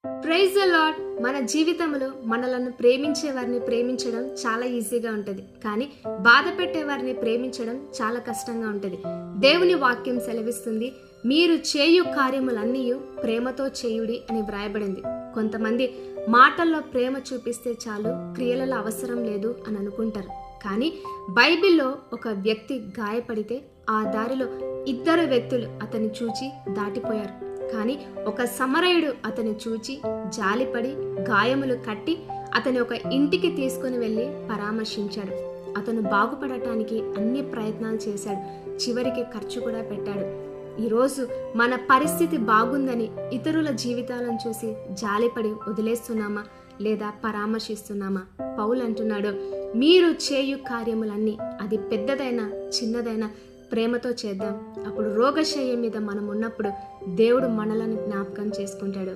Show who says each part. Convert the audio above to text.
Speaker 1: Praise the lord. మన జీవితంలో మనలను ప్రేమించే వారిని ప్రేమించడం చాలా ఈజీగా ఉంటుంది, కానీ బాధ పెట్టే వారిని ప్రేమించడం చాలా కష్టంగా ఉంటుంది. దేవుని వాక్యం సెలవిస్తుంది, మీరు చేయు కార్యములన్నీ ప్రేమతో చేయుడి అని వ్రాయబడింది. కొంతమంది మాటల్లో ప్రేమ చూపిస్తే చాలు, క్రియలలో అవసరం లేదు అని అనుకుంటారు. కానీ బైబిల్లో ఒక వ్యక్తి గాయపడితే ఆ దారిలో ఇద్దరు వ్యక్తులు అతన్ని చూచి దాటిపోయారు. కానీ ఒక సమరయుడు అతని చూచి జాలిపడి గాయములు కట్టి అతని ఒక ఇంటికి తీసుకుని వెళ్ళి పరామర్శించాడు. అతను బాగుపడటానికి అన్ని ప్రయత్నాలు చేశాడు, చివరికి ఖర్చు కూడా పెట్టాడు. ఈరోజు మన పరిస్థితి బాగుందని ఇతరుల జీవితాలను చూసి జాలిపడి వదిలేస్తున్నామా లేదా పరామర్శిస్తున్నామా? పౌలు అంటున్నాడు, మీరు చేయు కార్యములన్నీ, అది పెద్దదైనా చిన్నదైనా ప్రేమతో చేద్దాం. అప్పుడు రోగశయ్య మీద మనం ఉన్నప్పుడు దేవుడు మనలను జ్ఞాపకం చేసుకుంటాడు.